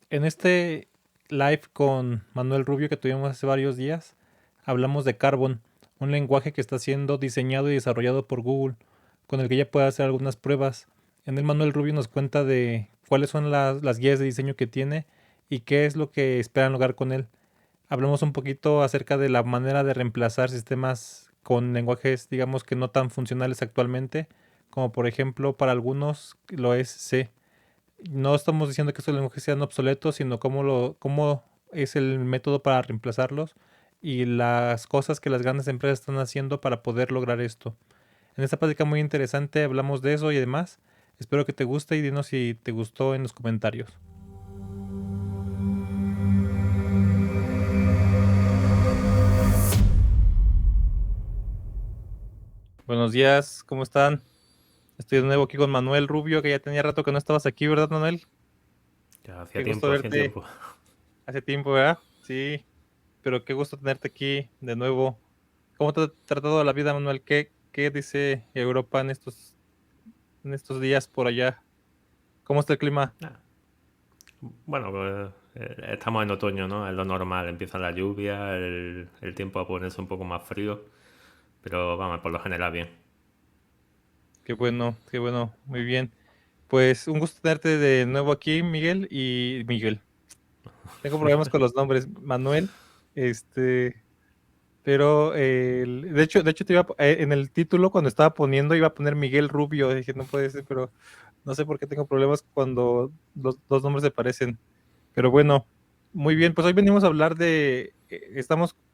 En este live con Manuel Rubio que tuvimos hace varios días, hablamos de Carbon, un lenguaje que está siendo diseñado y desarrollado por Google, con el que ya puede hacer algunas pruebas. En el Manuel Rubio nos cuenta de cuáles son las guías de diseño que tiene y qué es lo que esperan lograr con él. Hablamos un poquito acerca de la manera de reemplazar sistemas con lenguajes, digamos que no tan funcionales actualmente, como por ejemplo para algunos lo es C. No estamos diciendo que estos lenguajes sean obsoletos, sino cómo es el método para reemplazarlos y las cosas que las grandes empresas están haciendo para poder lograr esto. En esta plática muy interesante hablamos de eso y demás. Espero que te guste y dinos si te gustó en los comentarios. Buenos días, ¿cómo están? Estoy de nuevo aquí con Manuel Rubio, que ya tenía rato que no estabas aquí, ¿verdad, Manuel? Ya hacía Qué gusto tiempo, hacía verte tiempo. hace tiempo, ¿verdad? Sí, pero qué gusto tenerte aquí de nuevo. ¿Cómo te ha tratado la vida, Manuel? ¿Qué dice Europa en estos días por allá? ¿Cómo está el clima? Ah, bueno, pues estamos en otoño, ¿no? Es lo normal. Empieza la lluvia, el tiempo a ponerse un poco más frío, pero vamos, por lo general bien. Qué bueno, muy bien. Pues un gusto tenerte de nuevo aquí, Miguel y Miguel. Tengo problemas con los nombres, Manuel, este, pero de hecho en el título cuando estaba poniendo iba a poner Miguel Rubio, dije no puede ser, pero no sé por qué tengo problemas cuando los dos nombres se parecen. Pero bueno, muy bien, pues hoy venimos a hablar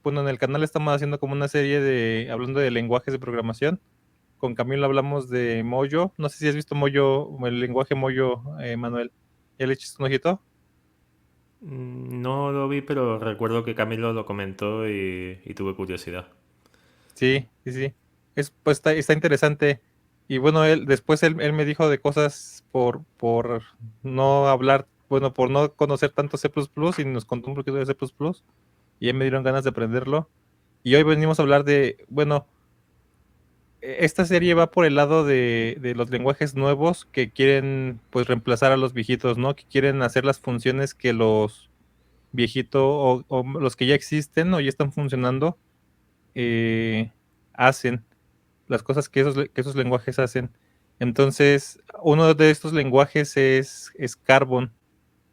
bueno, en el canal estamos haciendo como una serie hablando de lenguajes de programación. Con Camilo hablamos de Moyo. No sé si has visto Moyo, el lenguaje Moyo, Manuel. ¿Ya le echaste un ojito? No lo vi, pero recuerdo que Camilo lo comentó y tuve curiosidad. Sí, sí, sí. Pues está interesante. Y bueno, él me dijo de cosas por no hablar, bueno, por no conocer tanto C++ y nos contó un poquito de C++. Y ya me dieron ganas de aprenderlo. Y hoy venimos a hablar bueno, esta serie va por el lado de los lenguajes nuevos que quieren pues reemplazar a los viejitos, ¿no? Que quieren hacer las funciones que los viejitos o los que ya existen o ya están funcionando eh, hacen, las cosas que esos lenguajes hacen. Entonces, uno de estos lenguajes es Carbon.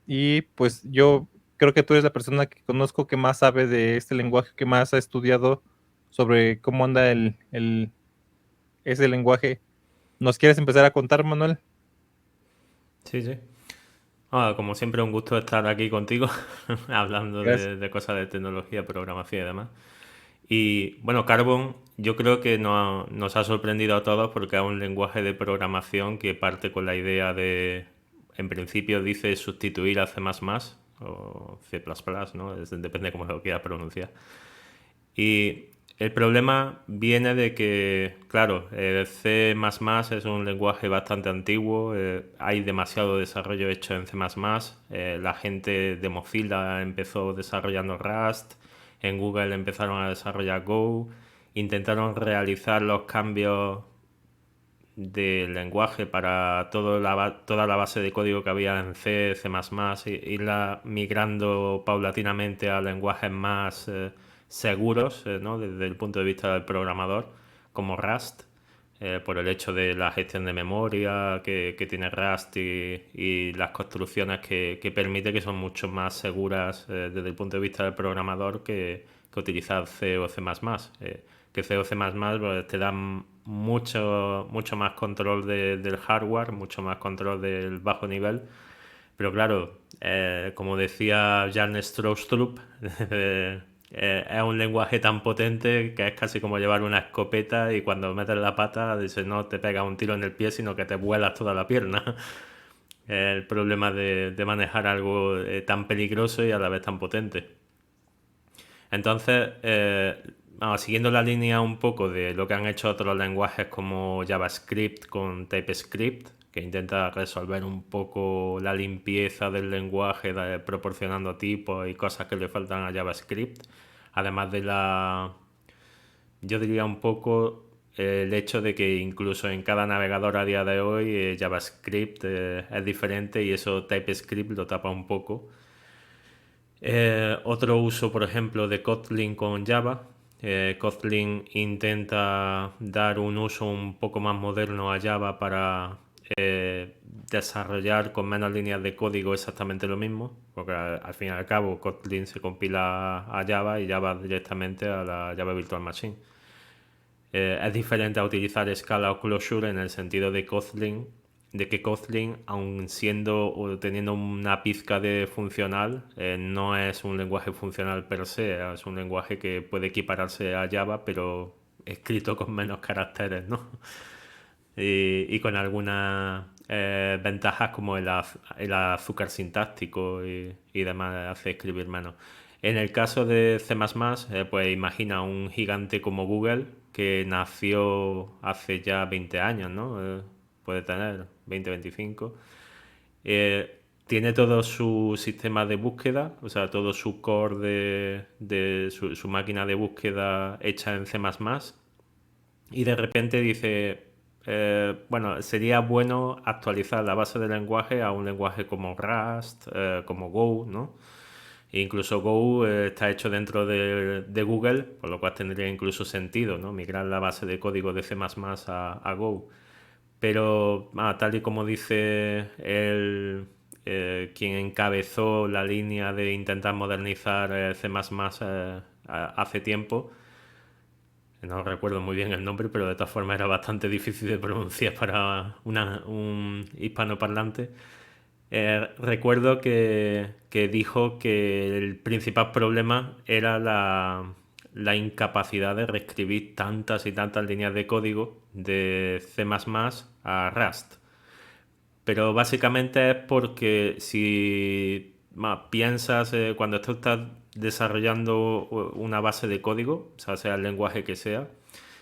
Y pues yo creo que tú eres la persona que conozco que más sabe de este lenguaje, que más ha estudiado sobre cómo anda ese lenguaje. ¿Nos quieres empezar a contar, Manuel? Sí, sí. Como siempre, un gusto estar aquí contigo, hablando Gracias. de cosas de tecnología, programación y demás. Y bueno, Carbon yo creo que nos ha sorprendido a todos porque es un lenguaje de programación que parte con la idea de, en principio dice sustituir a C++ o C++, ¿no? Depende de cómo lo quieras pronunciar. Y el problema viene de que, claro, C++ es un lenguaje bastante antiguo, hay demasiado desarrollo hecho en C++, la gente de Mozilla empezó desarrollando Rust, en Google empezaron a desarrollar Go, intentaron realizar los cambios del lenguaje para toda la base de código que había en C, C++, irla migrando paulatinamente a lenguajes más seguros, ¿no? Desde el punto de vista del programador, como Rust, por el hecho de la gestión de memoria que tiene Rust y las construcciones que permite, que son mucho más seguras desde el punto de vista del programador que utilizar C o C++. Que C o C++ pues, te dan mucho más control del hardware, mucho más control del bajo nivel. Pero claro, como decía Jan Stroustrup, es un lenguaje tan potente que es casi como llevar una escopeta y cuando metes la pata dice, no te pega un tiro en el pie, sino que te vuelas toda la pierna. El problema de manejar algo tan peligroso y a la vez tan potente. Entonces, vamos, siguiendo la línea un poco de lo que han hecho otros lenguajes como JavaScript con TypeScript, que intenta resolver un poco la limpieza del lenguaje proporcionando tipos y cosas que le faltan a JavaScript, además de yo diría un poco el hecho de que incluso en cada navegador a día de hoy JavaScript es diferente y eso TypeScript lo tapa un poco. Otro uso, por ejemplo, de Kotlin con Java. Kotlin intenta dar un uso un poco más moderno a Java para desarrollar con menos líneas de código exactamente lo mismo, porque al fin y al cabo Kotlin se compila a Java y Java directamente a la Java Virtual Machine. Es diferente a utilizar Scala o Clojure en el sentido de que Kotlin, aun siendo o teniendo una pizca de funcional, no es un lenguaje funcional per se, es un lenguaje que puede equipararse a Java, pero escrito con menos caracteres, ¿no? Y con algunas ventajas como el azúcar sintáctico y demás hace escribir menos. En el caso de C++, pues imagina un gigante como Google que nació hace ya 20 años, ¿no? Puede tener 20, 25. Tiene todo su sistema de búsqueda, o sea, todo su core de su máquina de búsqueda hecha en C++, y de repente dice, bueno, sería bueno actualizar la base de lenguaje a un lenguaje como Rust, como Go, ¿no? E incluso Go está hecho dentro de Google, por lo cual tendría incluso sentido, ¿no? Migrar la base de código de C++ a Go. Pero tal y como dice quien encabezó la línea de intentar modernizar C++ hace tiempo, no recuerdo muy bien el nombre, pero de todas formas era bastante difícil de pronunciar para un hispanoparlante. Recuerdo que dijo que el principal problema era la incapacidad de reescribir tantas y tantas líneas de código de C++ a Rust. Pero básicamente es porque si piensas cuando tú estás desarrollando una base de código, o sea el lenguaje que sea,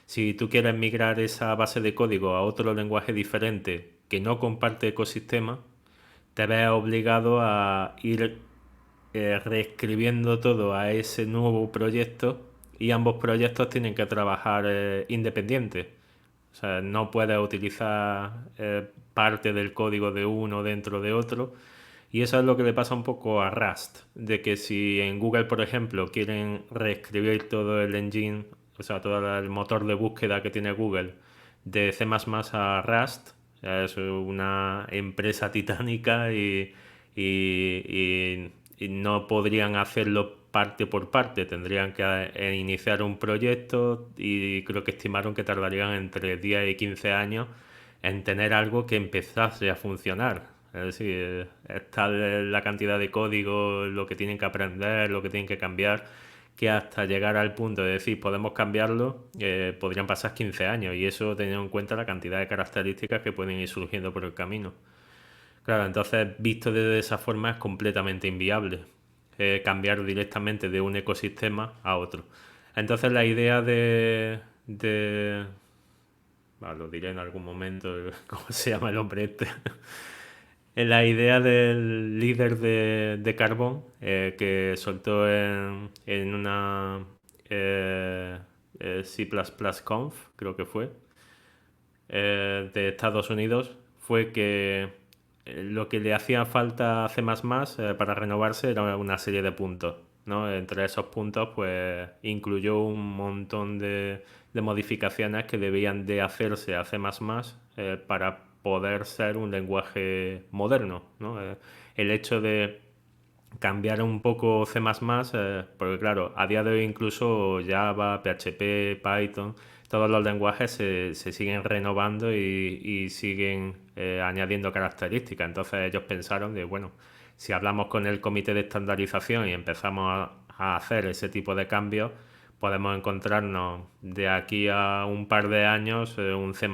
si tú quieres migrar esa base de código a otro lenguaje diferente que no comparte ecosistema, te ves obligado a ir reescribiendo todo a ese nuevo proyecto y ambos proyectos tienen que trabajar independientes. O sea, no puedes utilizar parte del código de uno dentro de otro. Y eso es lo que le pasa un poco a Rust, de que si en Google, por ejemplo, quieren reescribir todo el engine, o sea, todo el motor de búsqueda que tiene Google de C++ a Rust, es una empresa titánica y no podrían hacerlo parte por parte, tendrían que iniciar un proyecto y creo que estimaron que tardarían entre 10 y 15 años en tener algo que empezase a funcionar. Es decir, está la cantidad de código, lo que tienen que aprender, lo que tienen que cambiar, que hasta llegar al punto de decir podemos cambiarlo, podrían pasar 15 años y eso teniendo en cuenta la cantidad de características que pueden ir surgiendo por el camino. Claro, entonces visto de esa forma es completamente inviable cambiar directamente de un ecosistema a otro. Entonces la idea lo diré en algún momento, ¿cómo se llama el hombre este? La idea del líder de Carbon que soltó en una C++ Conf, creo que fue, de Estados Unidos, fue que lo que le hacía falta a C++ para renovarse era una serie de puntos, ¿no? Entre esos puntos, pues incluyó un montón de modificaciones que debían de hacerse a C++ para poder ser un lenguaje moderno, ¿no? El hecho de cambiar un poco C++, porque claro, a día de hoy incluso Java, PHP, Python, todos los lenguajes se siguen renovando y siguen añadiendo características. Entonces ellos pensaron de, bueno, si hablamos con el comité de estandarización y empezamos a hacer ese tipo de cambios, podemos encontrarnos de aquí a un par de años un C++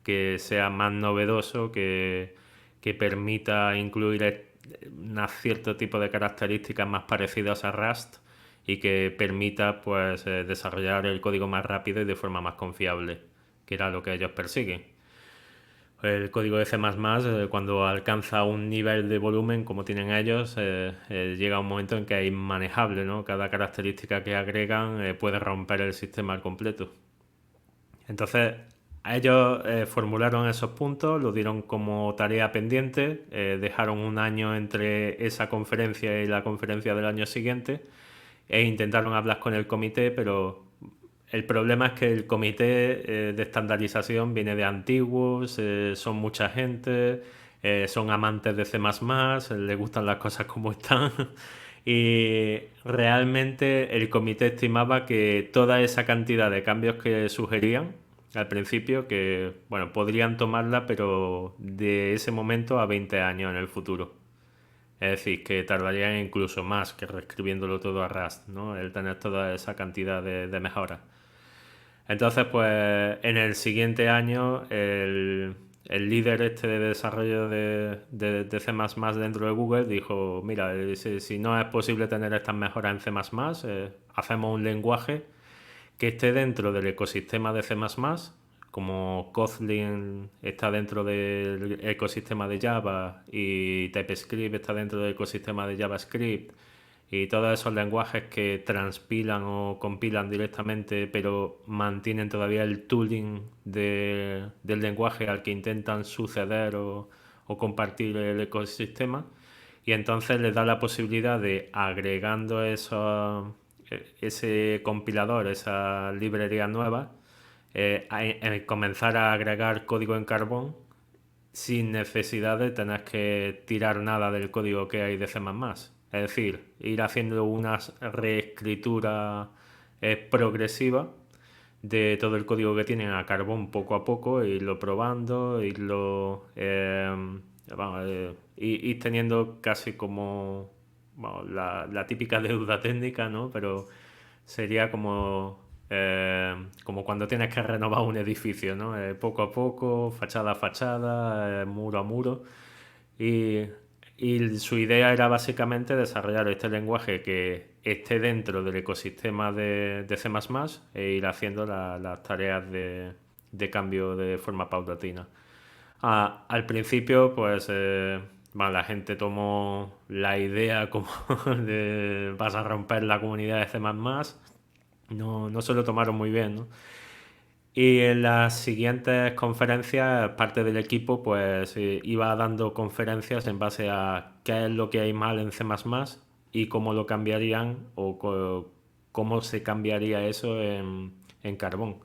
que sea más novedoso, que permita incluir un cierto tipo de características más parecidas a Rust y que permita pues desarrollar el código más rápido y de forma más confiable, que era lo que ellos persiguen. El código de C++, cuando alcanza un nivel de volumen como tienen ellos, llega un momento en que es inmanejable, ¿no? Cada característica que agregan puede romper el sistema al completo. Entonces, A ellos formularon esos puntos, lo dieron como tarea pendiente, dejaron un año entre esa conferencia y la conferencia del año siguiente e intentaron hablar con el comité, pero el problema es que el comité de estandarización viene de antiguos, son mucha gente, son amantes de C++, les gustan las cosas como están. Y realmente el comité estimaba que toda esa cantidad de cambios que sugerían al principio, que bueno, podrían tomarla, pero de ese momento a 20 años en el futuro. Es decir, que tardarían incluso más que reescribiéndolo todo a Rust, ¿no? El tener toda esa cantidad de mejoras. Entonces, pues en el siguiente año, el líder este de desarrollo de C++ dentro de Google dijo, mira, si no es posible tener estas mejoras en C++, hacemos un lenguaje que esté dentro del ecosistema de C++, como Kotlin está dentro del ecosistema de Java y TypeScript está dentro del ecosistema de JavaScript y todos esos lenguajes que transpilan o compilan directamente pero mantienen todavía el tooling del lenguaje al que intentan suceder o compartir el ecosistema, y entonces les da la posibilidad de, agregando ese compilador, esa librería nueva, comenzar a agregar código en Carbon sin necesidad de tener que tirar nada del código que hay de C++. Es decir, ir haciendo una reescritura progresiva de todo el código que tienen a Carbon poco a poco, irlo probando, ir teniendo casi como bueno, la típica deuda técnica, ¿no? Pero sería como cuando tienes que renovar un edificio, ¿no? Poco a poco, fachada a fachada, muro a muro. Y, y su idea era básicamente desarrollar este lenguaje que esté dentro del ecosistema de C++ e ir haciendo las tareas de cambio de forma paulatina. Al principio, pues bueno, la gente tomó la idea como de vas a romper la comunidad de C++. No se lo tomaron muy bien, ¿no? Y en las siguientes conferencias, parte del equipo pues iba dando conferencias en base a qué es lo que hay mal en C++ y cómo lo cambiarían o cómo se cambiaría eso en Carbón.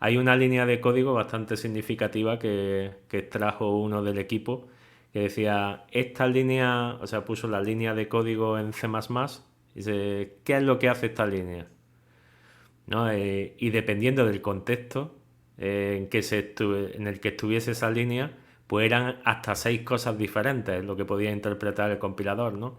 Hay una línea de código bastante significativa que trajo uno del equipo que decía, esta línea, o sea, puso la línea de código en C++, y dice, ¿qué es lo que hace esta línea? ¿No? Y dependiendo del contexto en el que estuviese esa línea, pues eran hasta 6 cosas diferentes lo que podía interpretar el compilador, ¿no?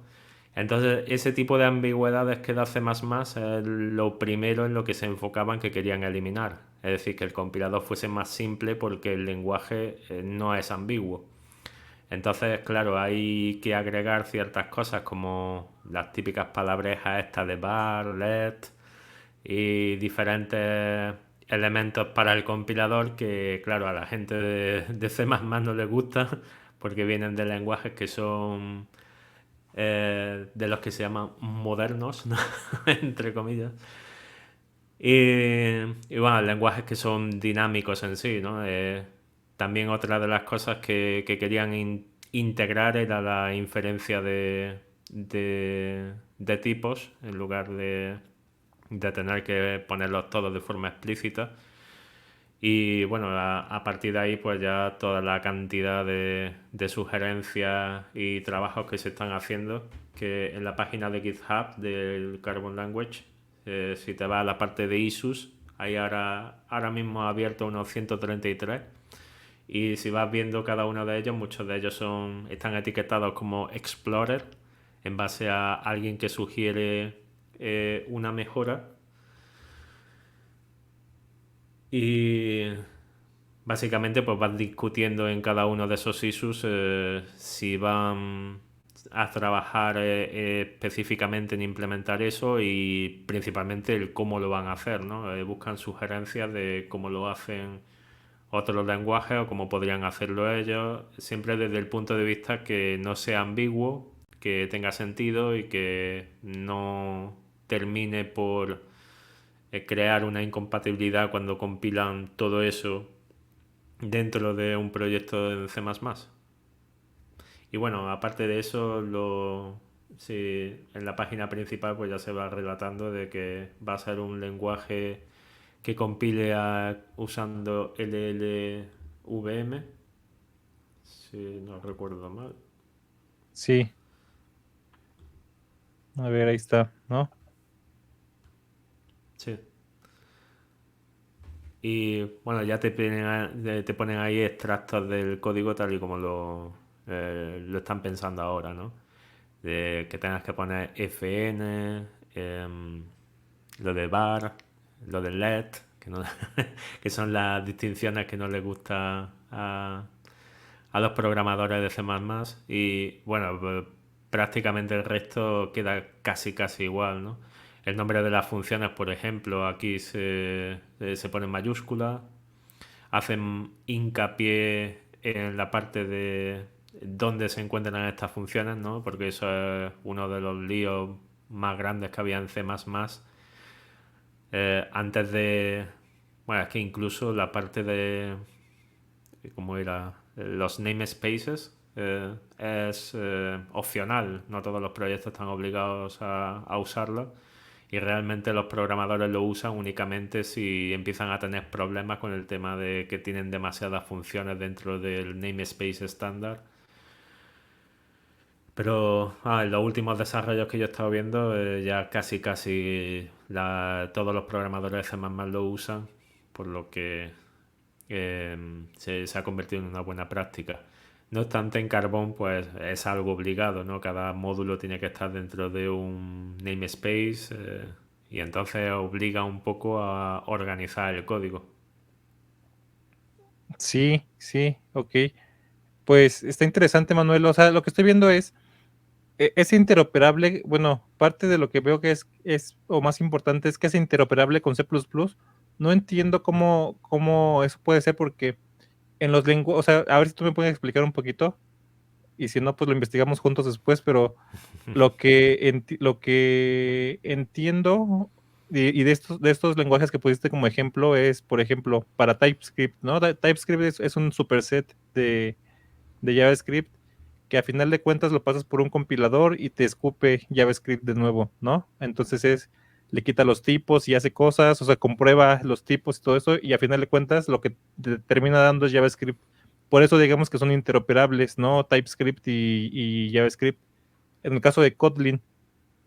Entonces, ese tipo de ambigüedades que da C++ es lo primero en lo que se enfocaban que querían eliminar. Es decir, que el compilador fuese más simple porque el lenguaje no es ambiguo. Entonces, claro, hay que agregar ciertas cosas como las típicas palabrejas estas de bar, let, y diferentes elementos para el compilador que, claro, a la gente de C++ no les gusta porque vienen de lenguajes que son de los que se llaman modernos, ¿no? Entre comillas. Y bueno, lenguajes que son dinámicos en sí, ¿no? También otra de las cosas que querían integrar era la inferencia de tipos en lugar de tener que ponerlos todos de forma explícita. Y bueno, a partir de ahí pues ya toda la cantidad de sugerencias y trabajos que se están haciendo, que en la página de GitHub del Carbon Language, si te vas a la parte de issues, hay ahora mismo abierto unos 133, y si vas viendo cada uno de ellos, muchos de ellos están etiquetados como Explorer en base a alguien que sugiere una mejora. Y básicamente pues vas discutiendo en cada uno de esos issues si van a trabajar específicamente en implementar eso y principalmente el cómo lo van a hacer, ¿no? Buscan sugerencias de cómo lo hacen otros lenguajes o cómo podrían hacerlo ellos, siempre desde el punto de vista que no sea ambiguo, que tenga sentido y que no termine por crear una incompatibilidad cuando compilan todo eso dentro de un proyecto en C++. Y bueno, aparte de eso, sí, en la página principal pues ya se va relatando de que va a ser un lenguaje que compile usando LLVM, si no recuerdo mal. Sí, a ver, ahí está, ¿no? Sí. Y bueno, ya te ponen ahí extractos del código tal y como lo están pensando ahora, ¿no? De que tengas que poner FN, lo de bar, lo de let, que, no, que son las distinciones que no les gusta a los programadores de C++. Y bueno, pues, prácticamente el resto queda casi igual, ¿no? El nombre de las funciones, por ejemplo, aquí se pone en mayúscula, hacen hincapié en la parte de dónde se encuentran estas funciones, ¿no? Porque eso es uno de los líos más grandes que había en C++. Antes de... Bueno, es que incluso la parte de... ¿Cómo era? Los namespaces es opcional. No todos los proyectos están obligados a usarlo. Y realmente los programadores lo usan únicamente si empiezan a tener problemas con el tema de que tienen demasiadas funciones dentro del namespace estándar. Pero en los últimos desarrollos que yo he estado viendo, ya todos los programadores de C++ lo usan, por lo que se ha convertido en una buena práctica. No obstante, en Carbon pues es algo obligado, ¿no? Cada módulo tiene que estar dentro de un namespace y entonces obliga un poco a organizar el código. Sí, sí, ok. Pues está interesante, Manuel. O sea, lo que estoy viendo es interoperable. Bueno, parte de lo que veo que o más importante, es que es interoperable con C++. No entiendo cómo eso puede ser porque en los lenguajes, o sea, a ver si tú me puedes explicar un poquito, y si no, pues lo investigamos juntos después, pero lo que entiendo y de estos lenguajes que pusiste como ejemplo es, por ejemplo, para TypeScript, ¿no? TypeScript es un superset de JavaScript que a final de cuentas lo pasas por un compilador y te escupe JavaScript de nuevo, ¿no? Entonces le quita los tipos y hace cosas, o sea, comprueba los tipos y todo eso, y a final de cuentas lo que te termina dando es JavaScript. Por eso digamos que son interoperables, ¿no? TypeScript y JavaScript. En el caso de Kotlin,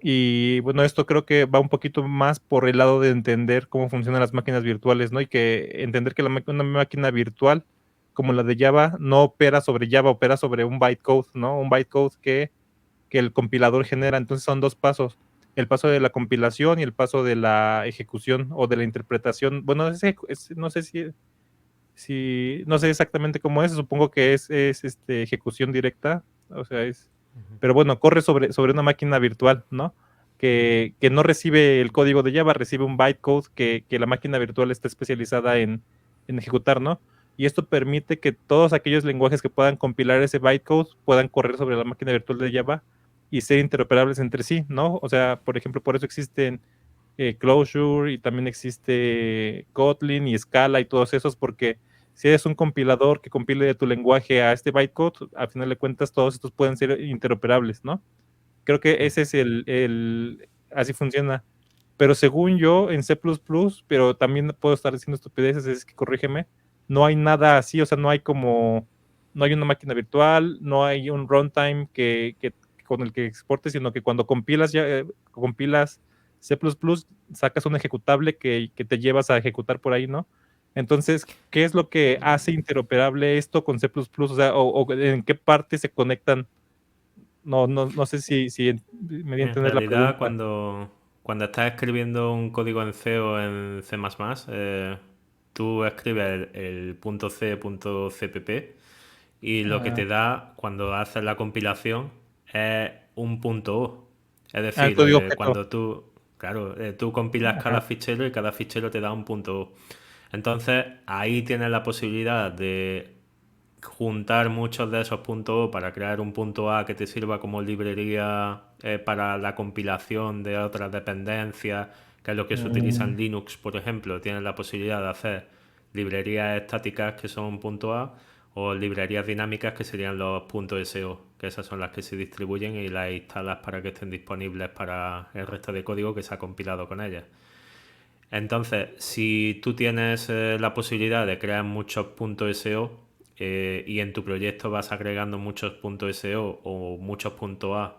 y bueno, esto creo que va un poquito más por el lado de entender cómo funcionan las máquinas virtuales, ¿no? Y que entender que una máquina virtual como la de Java no opera sobre Java, opera sobre un bytecode, ¿no? Un bytecode que el compilador genera. Entonces son dos pasos: el paso de la compilación y el paso de la ejecución o de la interpretación. Bueno, no sé no sé exactamente cómo es, supongo que es ejecución directa, o sea, pero bueno, corre sobre una máquina virtual, ¿no? Que no recibe el código de Java, recibe un bytecode que la máquina virtual está especializada en ejecutar, ¿no? Y esto permite que todos aquellos lenguajes que puedan compilar ese bytecode puedan correr sobre la máquina virtual de Java y ser interoperables entre sí, ¿no? O sea, por ejemplo, por eso existen Clojure, y también existe Kotlin y Scala y todos esos, porque si eres un compilador que compile de tu lenguaje a este bytecode, al final de cuentas todos estos pueden ser interoperables, ¿no? Creo que ese es así funciona. Pero según yo, en C++, pero también puedo estar diciendo estupideces, es que corrígeme, no hay nada así, o sea, no hay una máquina virtual, no hay un runtime con el que exportes, sino que cuando compilas C++, sacas un ejecutable que te llevas a ejecutar por ahí, ¿no? Entonces, ¿qué es lo que hace interoperable esto con C++? O sea, o en qué parte se conectan. No sé si me di a En entender la realidad, pregunta. cuando estás escribiendo un código en C o en C++, tú escribes el punto C, punto CPP, y lo que Ah, te da cuando haces la compilación es un punto O. Es el decir, código objeto. cuando claro, tú compilas cada Ajá. fichero y cada fichero te da un punto O. Entonces, ahí tienes la posibilidad de juntar muchos de esos puntos O para crear un punto A que te sirva como librería para la compilación de otras dependencias, que es lo que se utiliza Mm, en Linux, por ejemplo. Tienes la posibilidad de hacer librerías estáticas que son .a o librerías dinámicas que serían los .so, que esas son las que se distribuyen y las instalas para que estén disponibles para el resto de código que se ha compilado con ellas. Entonces, si tú tienes la posibilidad de crear muchos .so y en tu proyecto vas agregando muchos .so o muchos .a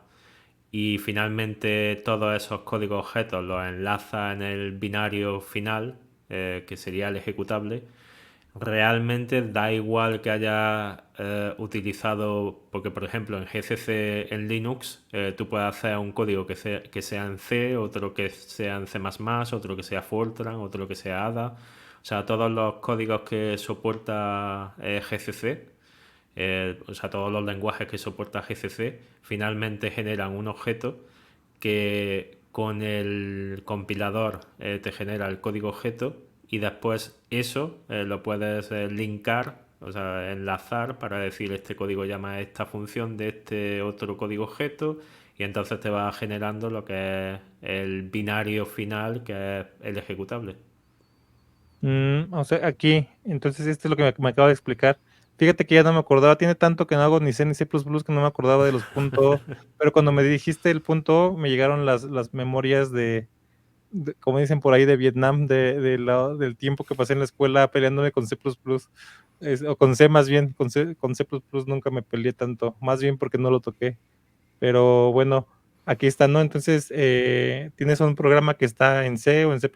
y finalmente todos esos códigos objetos los enlazas en el binario final, que sería el ejecutable, realmente da igual que haya utilizado, porque por ejemplo en GCC en Linux tú puedes hacer un código que sea en C, otro que sea en C++, otro que sea Fortran, otro que sea Ada. O sea, todos los códigos que soporta GCC, o sea, todos los lenguajes que soporta GCC, finalmente generan un objeto que con el compilador te genera el código objeto y después eso lo puedes linkar, o sea, enlazar para decir este código llama a esta función de este otro código objeto y entonces te va generando lo que es el binario final, que es el ejecutable. O sea, aquí, entonces esto es lo que me acaba de explicar. Fíjate que ya no me acordaba, tiene tanto que no hago ni C ni C++ que no me acordaba de los puntos, pero cuando me dijiste el punto, me llegaron las memorias como dicen por ahí, de Vietnam, del tiempo que pasé en la escuela peleándome con C++, o con C más bien, con C++ nunca me peleé tanto, más bien porque no lo toqué. Pero bueno, aquí está, ¿no? Entonces, tienes un programa que está en C o en C++,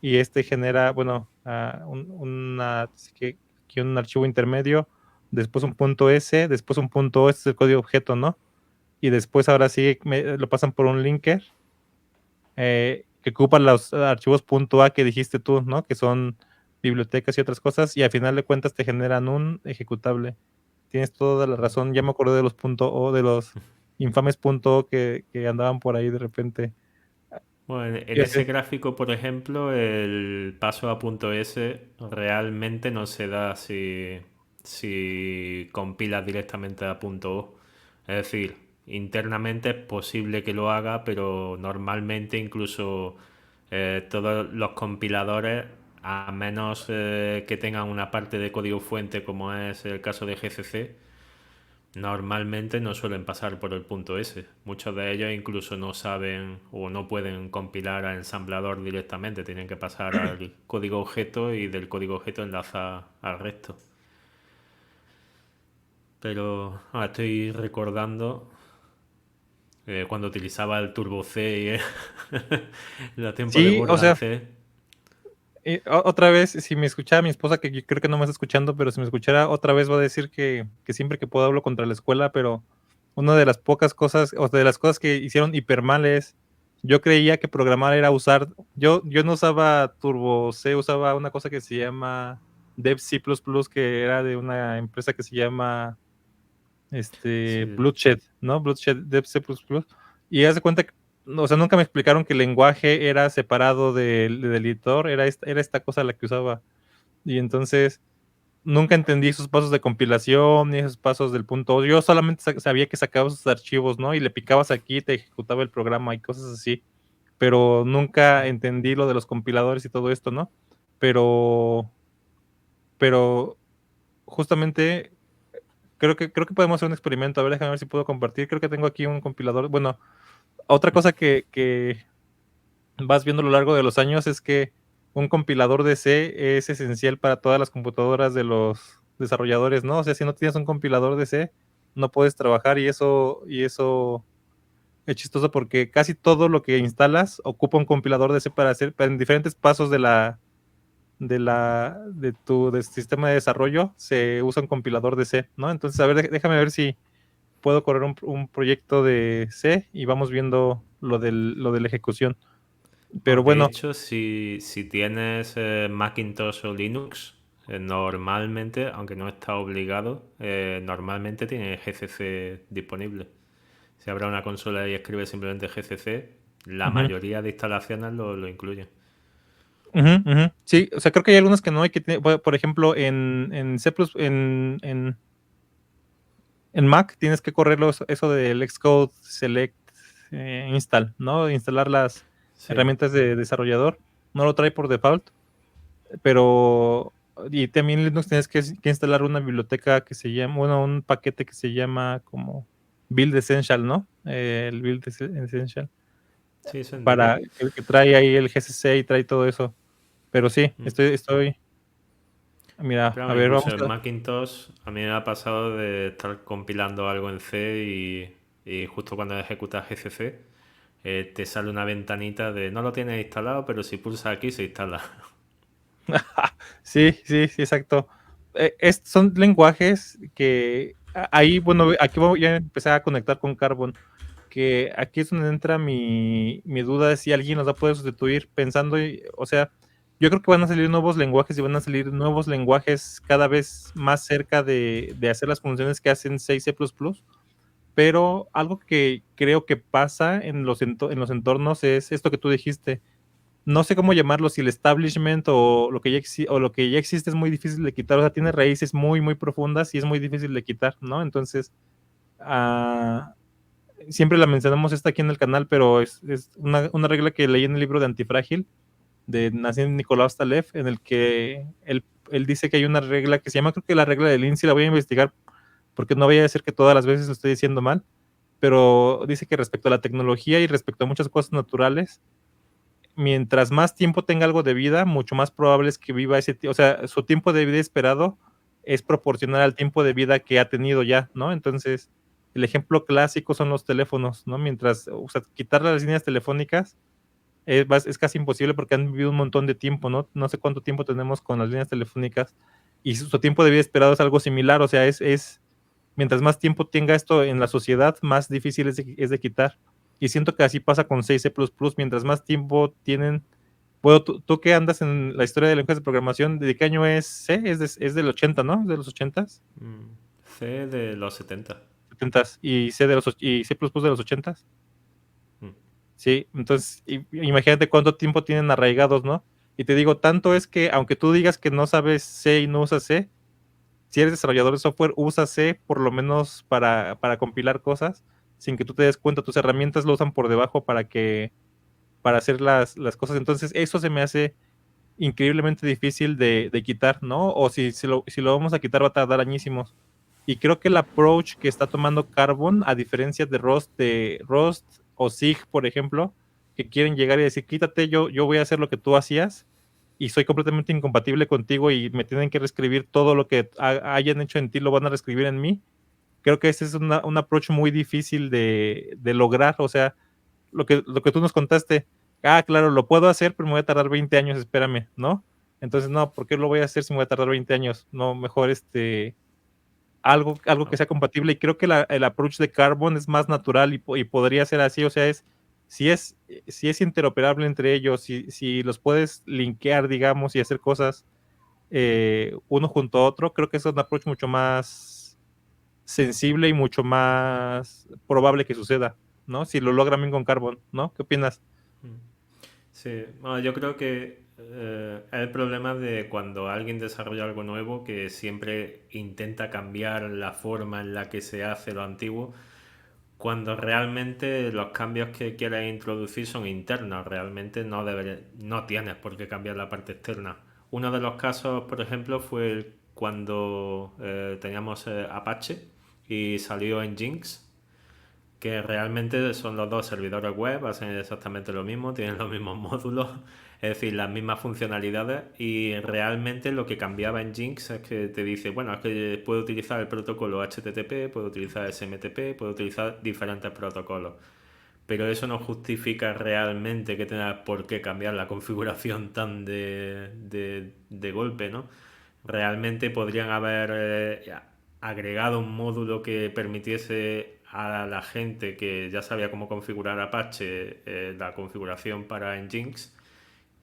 y este genera, bueno, aquí un archivo intermedio, después un punto S, después un punto, este es el código objeto, ¿no? Y después ahora sí lo pasan por un linker, que ocupan los archivos .a que dijiste tú, ¿no? Que son bibliotecas y otras cosas, y al final de cuentas te generan un ejecutable. Tienes toda la razón, ya me acordé de los .o, de los infames .o que andaban por ahí de repente. Bueno, en ese Fíjate. gráfico, por ejemplo, el paso a punto S realmente no se da si compilas directamente a punto O. Es decir, internamente es posible que lo haga, pero normalmente incluso todos los compiladores, a menos que tengan una parte de código fuente como es el caso de GCC, normalmente no suelen pasar por el punto S. Muchos de ellos incluso no saben o no pueden compilar al ensamblador directamente. Tienen que pasar al código objeto y del código objeto enlaza al resto. Pero estoy recordando cuando utilizaba el Turbo C y los tiempos de Sí, o Burland sea, C. otra vez, si me escuchara mi esposa, que yo creo que no me está escuchando, pero si me escuchara otra vez va a decir que siempre que puedo hablo contra la escuela, pero una de las pocas cosas, o de las cosas que hicieron hiper mal es, yo creía que programar era usar, yo no usaba Turbo C, usaba una cosa que se llama Dev C++, que era de una empresa que se llama Sí. Bloodshed, ¿no? Bloodshed Dev C++. Y haz de cuenta que, o sea, nunca me explicaron que el lenguaje era separado del editor, era esta cosa la que usaba. Y entonces nunca entendí esos pasos de compilación ni esos pasos del punto. Yo solamente sabía que sacabas esos archivos, ¿no? Y le picabas aquí y te ejecutaba el programa y cosas así. Pero nunca entendí lo de los compiladores y todo esto, ¿no? Pero, pero justamente creo que podemos hacer un experimento. A ver, déjame ver si puedo compartir. Creo que tengo aquí un compilador. Bueno, otra cosa que vas viendo a lo largo de los años es que un compilador de C es esencial para todas las computadoras de los desarrolladores, ¿no? O sea, si no tienes un compilador de C, no puedes trabajar, y eso es chistoso porque casi todo lo que instalas ocupa un compilador de C para hacer, en diferentes pasos de sistema de desarrollo se usa un compilador de C, ¿no? Entonces, a ver, déjame ver si puedo correr un proyecto de C y vamos viendo lo de la ejecución. Pero Bueno, de bueno, hecho, si tienes Macintosh o Linux, normalmente, aunque no está obligado, normalmente tiene GCC disponible. Si habrá una consola y escribe simplemente GCC, la ujú, mayoría de instalaciones lo incluyen. ujú, ujú. Sí, o sea, creo que hay algunos que no hay por ejemplo, en C++, en Mac tienes que correrlo eso del Xcode Select Install, ¿no? Instalar las Sí. herramientas de desarrollador. No lo trae por default. pero y también Linux tienes que instalar una biblioteca que se llama, bueno, un paquete que se llama como Build Essential, ¿no? El Build Essential, Sí, eso en para Debian. que trae ahí el GCC y trae todo eso. Pero sí, Mm. mira, Pero a vamos, ver, incluso vamos en a, Macintosh a mí me ha pasado de estar compilando algo en C y justo cuando ejecutas GCC te sale una ventanita de no lo tienes instalado, pero si pulsas aquí se instala. sí, sí, sí, exacto. Son lenguajes que ahí, bueno, aquí voy a empezar a conectar con Carbon, que aquí es donde entra mi duda de si alguien nos va a poder sustituir pensando, o sea, yo creo que van a salir nuevos lenguajes y van a salir nuevos lenguajes cada vez más cerca de hacer las funciones que hacen 6 C++, pero algo que creo que pasa en los entornos es esto que tú dijiste. No sé cómo llamarlo, si el establishment o lo que ya existe es muy difícil de quitar, o sea, tiene raíces muy, muy profundas y es muy difícil de quitar, ¿no? Entonces, ah, siempre la mencionamos esta aquí en el canal, pero es una regla que leí en el libro de Antifrágil de Nassim Nicolás Taleb, en el que él dice que hay una regla que se llama, creo que la regla de Lindsay, la voy a investigar porque no vaya a ser que todas las veces lo estoy diciendo mal, pero dice que respecto a la tecnología y respecto a muchas cosas naturales, mientras más tiempo tenga algo de vida, mucho más probable es que viva ese tiempo, o sea, su tiempo de vida esperado es proporcional al tiempo de vida que ha tenido ya, ¿no? Entonces, el ejemplo clásico son los teléfonos, ¿no? Mientras, o sea, quitar las líneas telefónicas es casi imposible porque han vivido un montón de tiempo, ¿no? No sé cuánto tiempo tenemos con las líneas telefónicas y su tiempo de vida esperado es algo similar, o sea, mientras más tiempo tenga esto en la sociedad, más difícil es de quitar. Y siento que así pasa con 6C++, mientras más tiempo tienen. Bueno, tú que andas en la historia de lenguajes de programación, ¿de qué año es C? Es del 80, ¿no? ¿De los 80s? Mm, C de los 70. 70s. ¿Y y C++ de los 80s? Mm. Sí, entonces imagínate cuánto tiempo tienen arraigados, ¿no? Y te digo, tanto es que aunque tú digas que no sabes C y no usas C, si eres desarrollador de software, usa C por lo menos para compilar cosas, sin que tú te des cuenta, tus herramientas lo usan por debajo para hacer las cosas. Entonces, eso se me hace increíblemente difícil de quitar, ¿no? O si lo vamos a quitar va a tardar añísimos. Y creo que el approach que está tomando Carbon, a diferencia de Rust o Sig, por ejemplo, que quieren llegar y decir, quítate, yo voy a hacer lo que tú hacías y soy completamente incompatible contigo y me tienen que reescribir todo lo que hayan hecho en ti, lo van a reescribir en mí. Creo que ese es un approach muy difícil de lograr, o sea, lo que tú nos contaste, claro, lo puedo hacer, pero me voy a tardar 20 años, espérame, ¿no? Entonces, no, ¿por qué lo voy a hacer si me voy a tardar 20 años? No, mejor algo que Ah, sea compatible. Y creo que el approach de Carbon es más natural y podría ser así, o sea, si es interoperable entre ellos, si los puedes linkear, digamos, y hacer cosas uno junto a otro, creo que es un approach mucho más sensible y mucho más probable que suceda, ¿no? Si lo logran bien con Carbon, ¿no? ¿Qué opinas? mm. Sí, bueno, yo creo que es el problema de cuando alguien desarrolla algo nuevo que siempre intenta cambiar la forma en la que se hace lo antiguo, cuando realmente los cambios que quieres introducir son internos, realmente no tienes por qué cambiar la parte externa. Uno de los casos, por ejemplo, fue cuando teníamos Apache y salió en Jinx, que realmente son los dos servidores web, hacen exactamente lo mismo, tienen los mismos módulos, es decir, las mismas funcionalidades, y realmente lo que cambiaba en Jinx es que te dice, bueno, es que puedo utilizar el protocolo HTTP, puedo utilizar SMTP, puedo utilizar diferentes protocolos, pero eso no justifica realmente que tengas por qué cambiar la configuración tan de golpe, ¿no? Realmente podrían haber agregado un módulo que permitiese a la gente que ya sabía cómo configurar Apache la configuración para Nginx,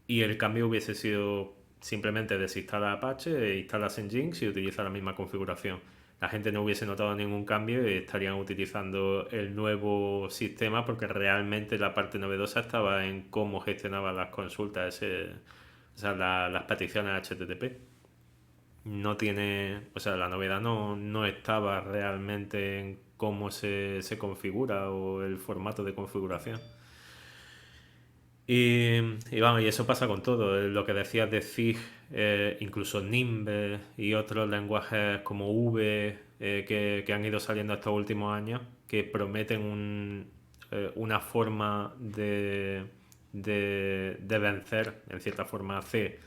y el cambio hubiese sido simplemente desinstalar Apache, instalas Nginx y utilizar la misma configuración. La gente no hubiese notado ningún cambio y estarían utilizando el nuevo sistema porque realmente la parte novedosa estaba en cómo gestionaba las consultas, o sea, las peticiones HTTP. No tiene, o sea, la novedad no estaba realmente en cómo se configura o el formato de configuración. Y vamos, y eso pasa con todo. Lo que decías de Zig, incluso Nimbe y otros lenguajes como V que han ido saliendo estos últimos años, que prometen una forma de vencer, en cierta forma, a C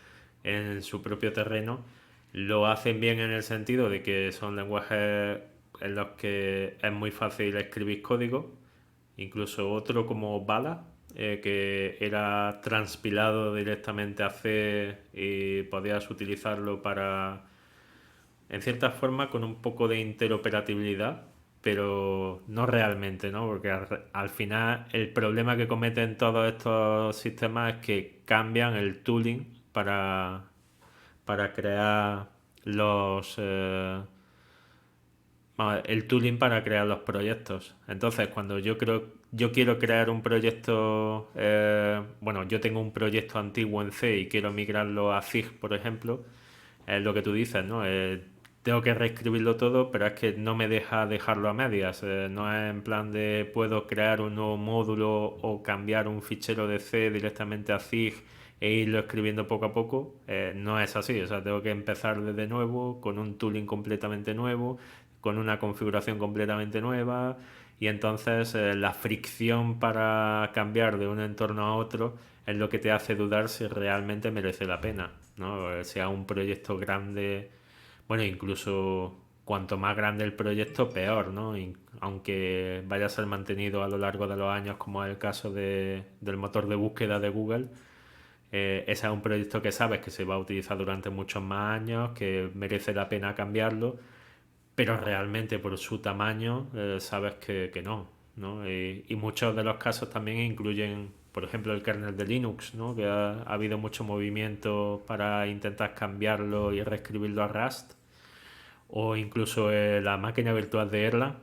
en su propio terreno. Lo hacen bien en el sentido de que son lenguajes en los que es muy fácil escribir código. Incluso otro como Bala, que era transpilado directamente a C y podías utilizarlo para, en cierta forma, con un poco de interoperabilidad, pero no realmente, ¿no? Porque al final el problema que cometen todos estos sistemas es que cambian el tooling para crear los... el tooling para crear los proyectos. Entonces, cuando yo quiero crear un proyecto, bueno, yo tengo un proyecto antiguo en C y quiero migrarlo a Zig, por ejemplo, es lo que tú dices, ¿no? Tengo que reescribirlo todo, pero es que no me deja dejarlo a medias. No es en plan de puedo crear un nuevo módulo o cambiar un fichero de C directamente a Zig e irlo escribiendo poco a poco. No es así, o sea, tengo que empezar desde nuevo, con un tooling completamente nuevo, con una configuración completamente nueva, y entonces la fricción para cambiar de un entorno a otro es lo que te hace dudar si realmente merece la pena, ¿no? Sea un proyecto grande, bueno, incluso cuanto más grande el proyecto, peor, ¿no? Aunque vaya a ser mantenido a lo largo de los años, como es el caso del motor de búsqueda de Google, ese es un proyecto que sabes que se va a utilizar durante muchos más años, que merece la pena cambiarlo, pero realmente por su tamaño sabes que no, ¿no? Y muchos de los casos también incluyen, por ejemplo, el kernel de Linux, ¿no? Que ha habido mucho movimiento para intentar cambiarlo y reescribirlo a Rust, o incluso la máquina virtual de Erlang,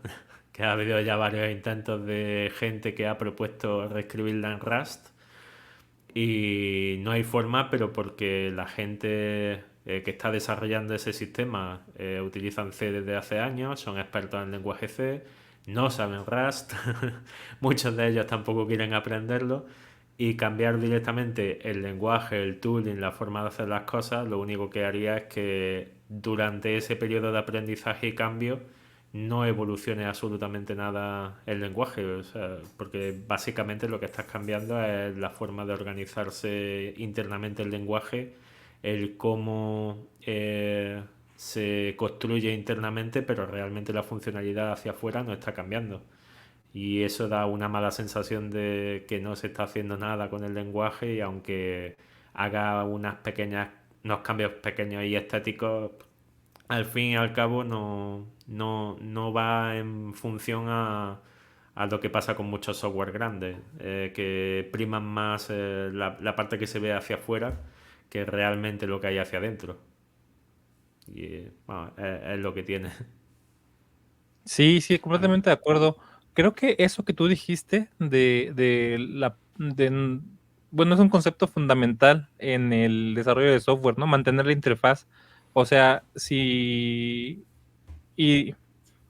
que ha habido ya varios intentos de gente que ha propuesto reescribirla en Rust, y no hay forma, pero porque la gente que está desarrollando ese sistema utilizan C desde hace años, son expertos en lenguaje C, no saben Rust, muchos de ellos tampoco quieren aprenderlo, y cambiar directamente el lenguaje, el tooling, la forma de hacer las cosas, lo único que haría es que durante ese periodo de aprendizaje y cambio no evolucione absolutamente nada el lenguaje, o sea, porque básicamente lo que estás cambiando es la forma de organizarse internamente el lenguaje, el cómo se construye internamente, pero realmente la funcionalidad hacia afuera no está cambiando. Y eso da una mala sensación de que no se está haciendo nada con el lenguaje, y aunque haga unos cambios pequeños y estéticos, al fin y al cabo no va en función a lo que pasa con muchos software grandes, que priman más la parte que se ve hacia afuera que realmente lo que hay hacia adentro. Y bueno, es lo que tiene. Sí, sí, Am- completamente de acuerdo. Creo que eso que tú dijiste bueno, es un concepto fundamental en el desarrollo de software, ¿no? Mantener la interfaz. O sea, y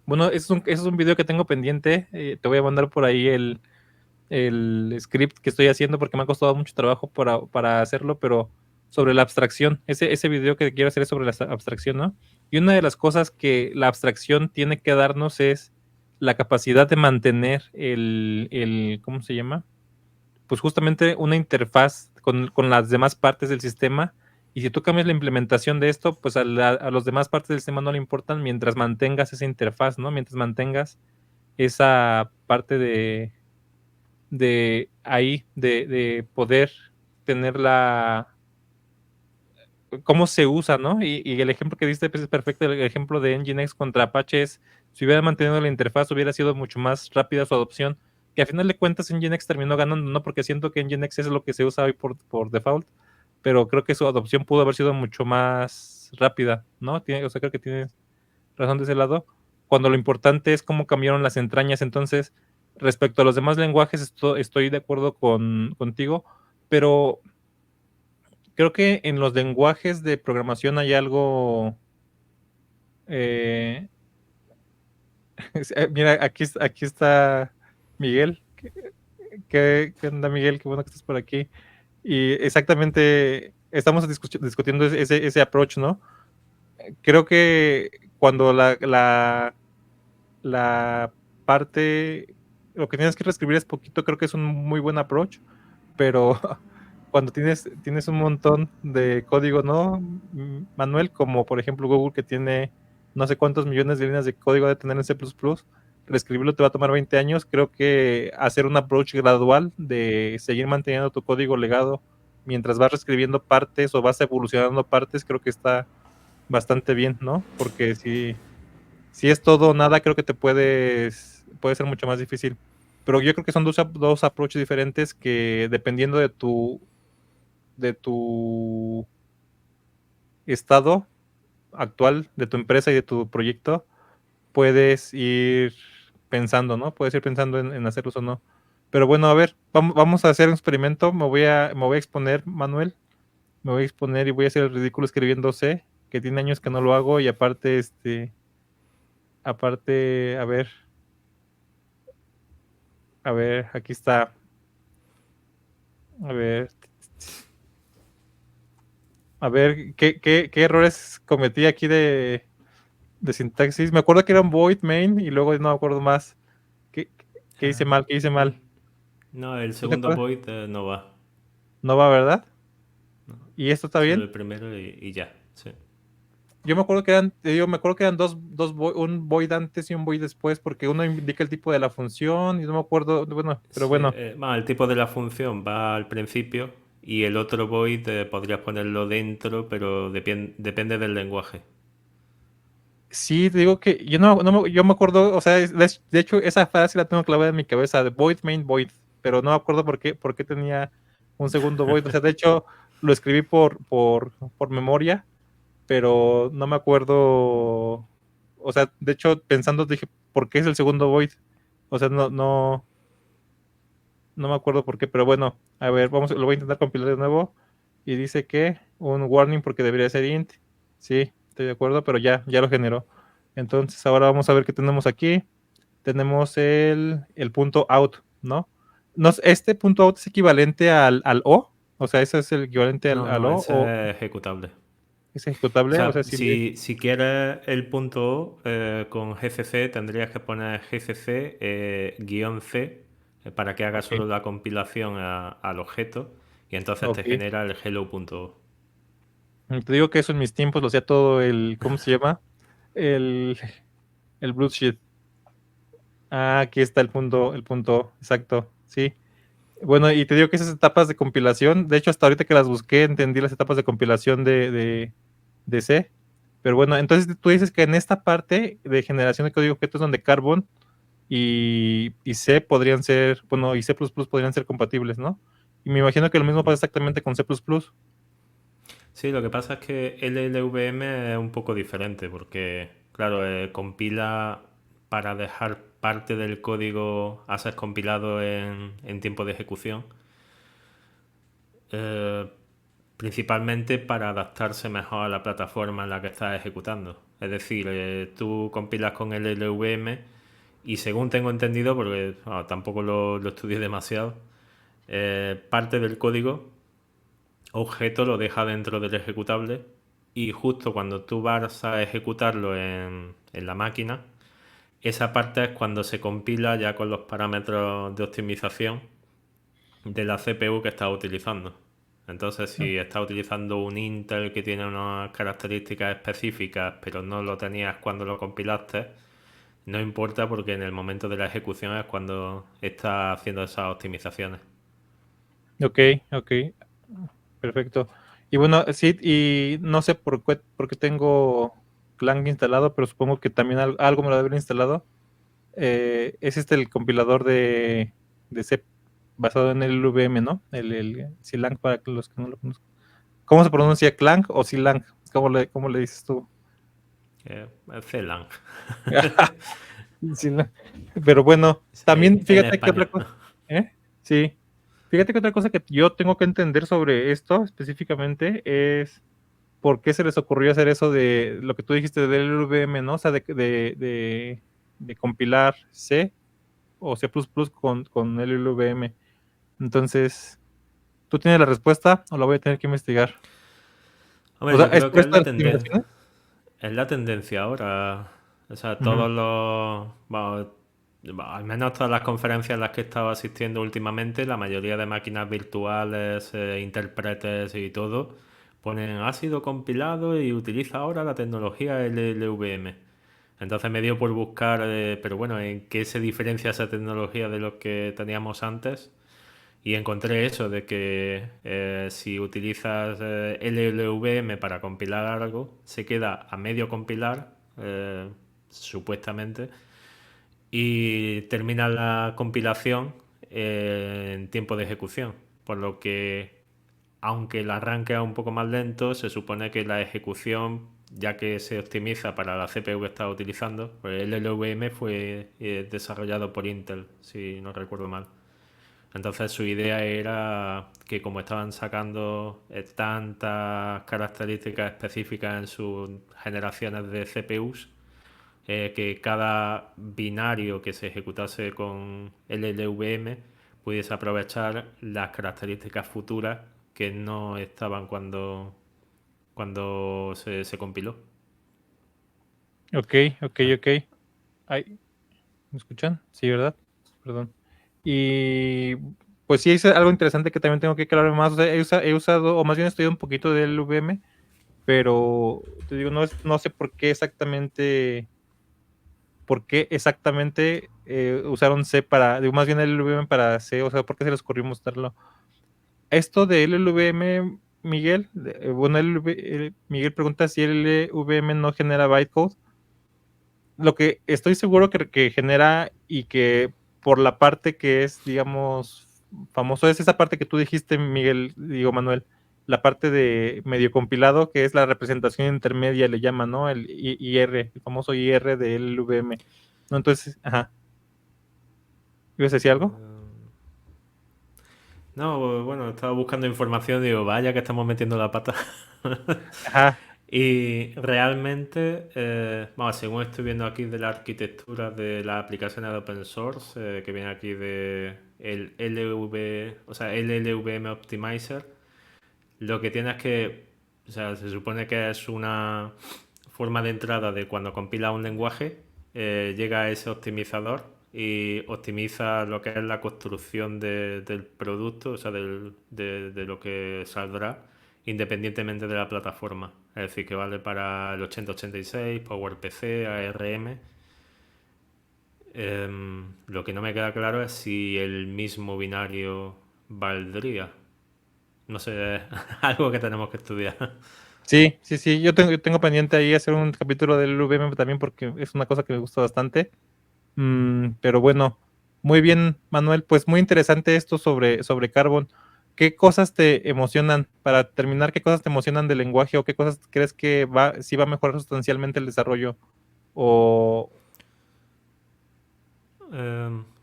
bueno, ese es un video que tengo pendiente. Te voy a mandar por ahí el script que estoy haciendo porque me ha costado mucho trabajo para hacerlo, pero sobre la abstracción. Ese video que quiero hacer es sobre la abstracción, ¿no? Y una de las cosas que la abstracción tiene que darnos es la capacidad de mantener ¿cómo se llama? Pues justamente una interfaz con las demás partes del sistema. Y si tú cambias la implementación de esto, pues a los demás partes del sistema no le importan mientras mantengas esa interfaz, ¿no? Mientras mantengas esa parte de ahí, de poder tener cómo se usa, ¿no? Y el ejemplo que diste pues, es perfecto, el ejemplo de Nginx contra Apache es, si hubiera mantenido la interfaz, hubiera sido mucho más rápida su adopción, que a final de cuentas Nginx terminó ganando, no porque siento que Nginx es lo que se usa hoy por default, pero creo que su adopción pudo haber sido mucho más rápida, ¿no? O sea, creo que tienes razón de ese lado, cuando lo importante es cómo cambiaron las entrañas. Entonces, respecto a los demás lenguajes, estoy de acuerdo contigo, pero creo que en los lenguajes de programación hay algo... eh, mira, aquí está Miguel. ¿Qué onda, Miguel? Qué bueno que estás por aquí. Y exactamente, estamos discutiendo ese approach, ¿no? Creo que cuando la parte, lo que tienes que reescribir es poquito, creo que es un muy buen approach, pero cuando tienes un montón de código, ¿no, Manuel? Como por ejemplo Google, que tiene no sé cuántos millones de líneas de código de tener en C++, reescribirlo te va a tomar 20 años. Creo que hacer un approach gradual de seguir manteniendo tu código legado mientras vas reescribiendo partes o vas evolucionando partes, creo que está bastante bien, ¿no? Porque si es todo o nada, creo que puede ser mucho más difícil. Pero yo creo que son dos approaches diferentes que dependiendo de tu estado actual, de tu empresa y de tu proyecto, puedes ir pensando, ¿no? Puedes ir pensando en hacerlos o no. Pero bueno, a ver, vamos a hacer un experimento. Me voy a exponer, Manuel. Me voy a exponer y voy a hacer el ridículo escribiendo C, que tiene años que no lo hago, y aparte, a ver, aquí está. A ver, ¿qué errores cometí aquí de sintaxis? Me acuerdo que era un void main y luego no me acuerdo más. ¿Qué, qué hice Ah, mal? ¿Qué hice mal? no, el ¿Tú te segundo acuerdas? void no va. No va, ¿verdad? No, ¿Y esto está solo bien? el primero y ya. Sí. Yo me acuerdo que eran un void antes y un void después, porque uno indica el tipo de la función y no me acuerdo, bueno, pero Sí, bueno. bueno, el tipo de la función va al principio y el otro void podrías ponerlo dentro, pero depende del lenguaje. Sí, te digo que yo me acuerdo, o sea, de hecho, esa frase la tengo clavada en mi cabeza, de void main void, pero no me acuerdo por qué tenía un segundo void. O sea, de hecho, lo escribí por memoria, pero no me acuerdo. O sea, de hecho, pensando, dije, ¿por qué es el segundo void? O sea, no me acuerdo por qué, pero bueno, a ver, lo voy a intentar compilar de nuevo. Y dice que un warning porque debería ser int. Sí, estoy de acuerdo, pero ya lo generó. Entonces, ahora vamos a ver qué tenemos aquí. Tenemos el punto out, ¿no? Este punto out es equivalente al O sea, ese es el equivalente al, No, al no, O ese es ejecutable. es O ejecutable. O sea, sea, si quieres el punto O con GCC, tendrías que poner GCC guión C para que haga ok, solo la compilación al objeto y entonces te ok. genera el hello.o. Te digo que eso en mis tiempos lo hacía todo ¿cómo se llama? El, el Bluesheet. Ah, aquí está el punto, exacto, sí. Bueno, y te digo que esas etapas de compilación, de hecho, hasta ahorita que las busqué, entendí las etapas de compilación de C. Pero bueno, entonces tú dices que en esta parte de generación de código objeto es donde Carbon y C podrían ser, bueno, y C++ podrían ser compatibles, ¿no? Y me imagino que lo mismo pasa exactamente con C++. Sí, lo que pasa es que LLVM es un poco diferente porque, claro, compila para dejar parte del código a ser compilado en tiempo de ejecución, eh, principalmente para adaptarse mejor a la plataforma en la que estás ejecutando. Es decir, tú compilas con LLVM y según tengo entendido, porque tampoco lo estudié demasiado, parte del código objeto lo deja dentro del ejecutable y justo cuando tú vas a ejecutarlo en la máquina, esa parte es cuando se compila ya con los parámetros de optimización de la CPU que estás utilizando. Entonces, si estás utilizando un Intel que tiene unas características específicas, pero no lo tenías cuando lo compilaste, no importa porque en el momento de la ejecución es cuando estás haciendo esas optimizaciones. Ok, ok, perfecto. Y bueno, sí, y no sé por qué tengo Clang instalado, pero supongo que también algo me lo debe haber instalado. Es el compilador de C basado en el LVM, ¿no? El Clang para los que no lo conozcan. ¿Cómo se pronuncia Clang o Clang? ¿Cómo le dices tú? CLang. Clang. Pero bueno, también En fíjate que otra español. cosa, ¿eh? Sí. Fíjate que otra cosa que yo tengo que entender sobre esto específicamente es por qué se les ocurrió hacer eso de lo que tú dijiste del LVM, ¿no? O sea, de compilar C o C++ con el LVM. Entonces, ¿tú tienes la respuesta o la voy a tener que investigar? O Hombre, sea, yo ¿es creo por que es estas limitaciones? es la tendencia ahora. O sea, Ujú. todos los... Bueno, al menos todas las conferencias a las que he estado asistiendo últimamente, la mayoría de máquinas virtuales, intérpretes y todo, ponen ha sido compilado y utiliza ahora la tecnología LLVM. Entonces me dio por buscar, pero bueno, en qué se diferencia esa tecnología de lo que teníamos antes. Y encontré eso de que si utilizas LLVM para compilar algo, se queda a medio compilar, supuestamente, y termina la compilación en tiempo de ejecución. Por lo que, aunque el arranque es un poco más lento, se supone que la ejecución, ya que se optimiza para la CPU que estaba utilizando, pues el LLVM fue desarrollado por Intel, si no recuerdo mal. Entonces su idea era que como estaban sacando tantas características específicas en sus generaciones de CPUs, que cada binario que se ejecutase con LLVM pudiese aprovechar las características futuras que no estaban cuando se compiló. Ok, ok, Ah, ok. Ay, ¿me escuchan? Sí, ¿verdad? Perdón. Y pues sí, es algo interesante que también tengo que aclarar más. O sea, he usado, o más bien he estudiado un poquito del LVM, pero te digo, no sé por qué exactamente usaron C para, digo, más bien el LLVM para C, o sea, por qué se les ocurrió mostrarlo. Esto de LLVM, Miguel, bueno, Miguel pregunta si el LLVM no genera bytecode. Lo que estoy seguro que genera y que por la parte que es, digamos, famoso, es esa parte que tú dijiste, Miguel, digo, Manuel, la parte de medio compilado, que es la representación intermedia, le llaman, ¿no? El IR, el famoso IR del LVM. ¿No? Entonces, ajá. ¿Ibas a decir algo? no, bueno, estaba buscando información y digo, vaya que estamos metiendo la pata. Ajá. Y realmente, vamos, según estoy viendo aquí de la arquitectura de las aplicaciones de open source, que viene aquí de el LV, o sea, el LLVM Optimizer, lo que tiene es que, o sea, se supone que es una forma de entrada de cuando compila un lenguaje, llega a ese optimizador y optimiza lo que es la construcción del producto, o sea, de lo que saldrá, independientemente de la plataforma. Es decir, que vale para el 8086, PowerPC, ARM. Lo que no me queda claro es si el mismo binario valdría. No sé, algo que tenemos que estudiar. Sí, sí, sí. Yo tengo pendiente ahí hacer un capítulo del LVM también porque es una cosa que me gusta bastante. Pero bueno, muy bien, Manuel. Pues muy interesante esto sobre Carbon. ¿Qué cosas te emocionan? Para terminar, ¿qué cosas te emocionan del lenguaje o qué cosas crees que sí va a mejorar sustancialmente el desarrollo? O,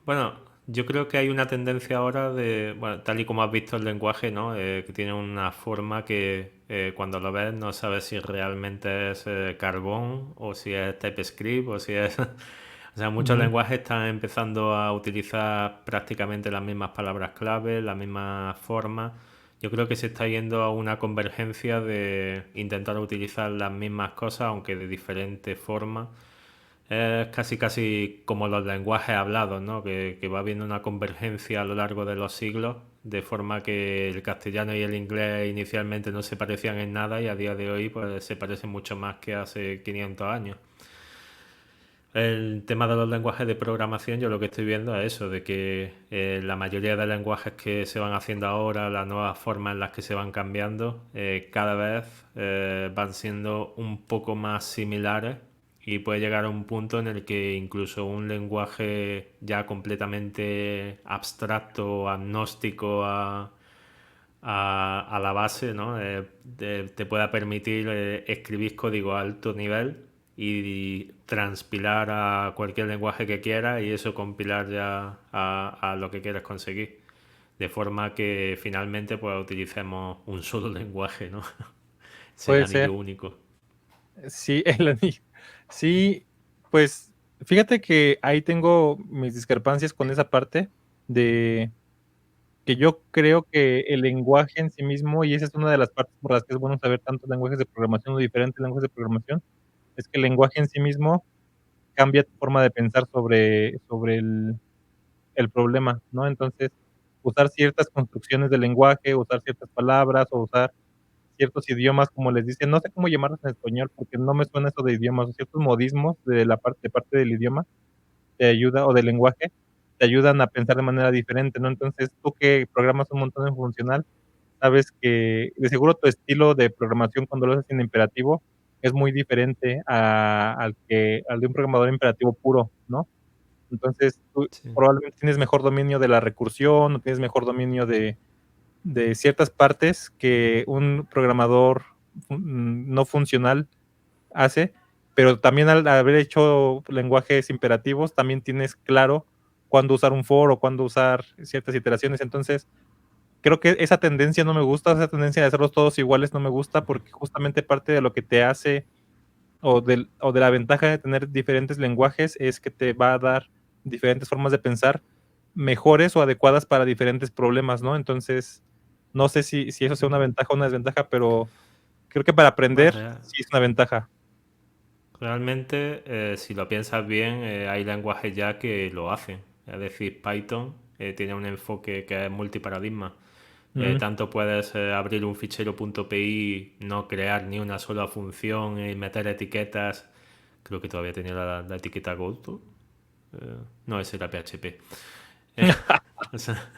Bueno, yo creo que hay una tendencia ahora de, bueno, tal y como has visto el lenguaje, ¿no? Que tiene una forma que cuando lo ves no sabes si realmente es Carbon o si es TypeScript o si es... O sea, muchos ujú, lenguajes están empezando a utilizar prácticamente las mismas palabras clave, las mismas formas. Yo creo que se está yendo a una convergencia de intentar utilizar las mismas cosas, aunque de diferentes formas. Es casi casi como los lenguajes hablados, ¿no? Que va habiendo una convergencia a lo largo de los siglos, de forma que el castellano y el inglés inicialmente no se parecían en nada y a día de hoy pues se parecen mucho más que hace 500 años. El tema de los lenguajes de programación, yo lo que estoy viendo es eso, de que la mayoría de lenguajes que se van haciendo ahora, las nuevas formas en las que se van cambiando, cada vez van siendo un poco más similares y puede llegar a un punto en el que incluso un lenguaje ya completamente abstracto o agnóstico a la base, ¿no? Te pueda permitir escribir código a alto nivel y transpilar a cualquier lenguaje que quieras y eso compilar ya a lo que quieras conseguir. De forma que finalmente pues utilicemos un solo lenguaje, ¿no? Es el puede anillo ser. único. Sí, el anillo. Sí, pues fíjate que ahí tengo mis discrepancias con esa parte de, que yo creo que el lenguaje en sí mismo, y esa es una de las partes por las que es bueno saber tantos lenguajes de programación o diferentes lenguajes de programación, es que el lenguaje en sí mismo cambia tu forma de pensar sobre el problema, ¿no? Entonces, usar ciertas construcciones del lenguaje, usar ciertas palabras o usar ciertos idiomas, como les dicen, no sé cómo llamarlos en español, porque no me suena eso de idiomas, o ciertos modismos de la parte del idioma, te ayuda o del lenguaje, te ayudan a pensar de manera diferente, ¿no? Entonces, tú que programas un montón en funcional, sabes que de seguro tu estilo de programación cuando lo haces en imperativo es muy diferente al de un programador imperativo puro, ¿no? Entonces, tú Sí. probablemente tienes mejor dominio de la recursión, o tienes mejor dominio de ciertas partes que un programador no funcional hace, pero también al haber hecho lenguajes imperativos, también tienes claro cuándo usar un for o cuándo usar ciertas iteraciones. Entonces, creo que esa tendencia no me gusta, esa tendencia de hacerlos todos iguales no me gusta, porque justamente parte de lo que te hace o de la ventaja de tener diferentes lenguajes es que te va a dar diferentes formas de pensar mejores o adecuadas para diferentes problemas, ¿no? Entonces, no sé si eso sea una ventaja o una desventaja, pero creo que para Bueno, aprender sí es una ventaja. realmente, si lo piensas bien, hay lenguajes ya que lo hacen. Es decir, Python tiene un enfoque que es multiparadigma. Mm. Tanto puedes abrir un fichero .py, no crear ni una sola función y meter etiquetas. Creo que todavía tenía la etiqueta Goto. No, ese era PHP. Eh, o sea,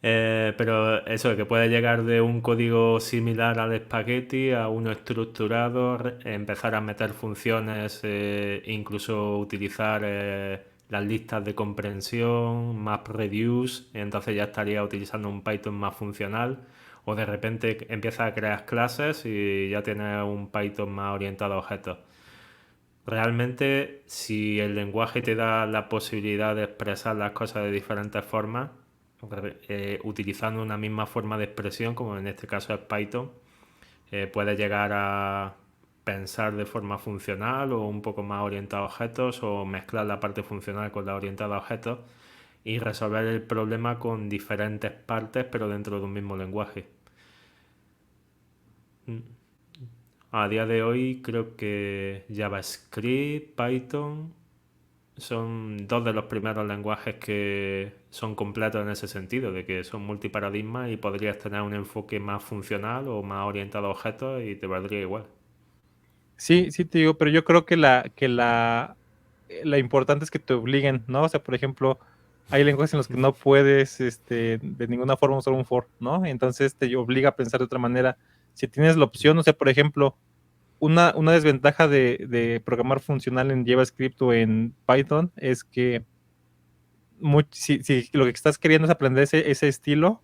pero eso, de que puede llegar de un código similar al espagueti a uno estructurado, empezar a meter funciones, incluso utilizar las listas de comprensión, MapReduce, entonces ya estaría utilizando un Python más funcional, o de repente empieza a crear clases y ya tienes un Python más orientado a objetos. Realmente, si el lenguaje te da la posibilidad de expresar las cosas de diferentes formas, utilizando una misma forma de expresión, como en este caso es Python, puedes llegar a pensar de forma funcional o un poco más orientado a objetos o mezclar la parte funcional con la orientada a objetos y resolver el problema con diferentes partes pero dentro de un mismo lenguaje. A día de hoy creo que JavaScript, Python son dos de los primeros lenguajes que son completos en ese sentido, de que son multiparadigmas y podrías tener un enfoque más funcional o más orientado a objetos y te valdría igual. Sí, sí te digo, pero yo creo que la importante es que te obliguen, ¿no? O sea, por ejemplo, hay lenguajes en los que no puedes, de ninguna forma usar un for, ¿no? Entonces te obliga a pensar de otra manera. Si tienes la opción, o sea, por ejemplo, una desventaja de programar funcional en JavaScript o en Python es que si lo que estás queriendo es aprender ese estilo,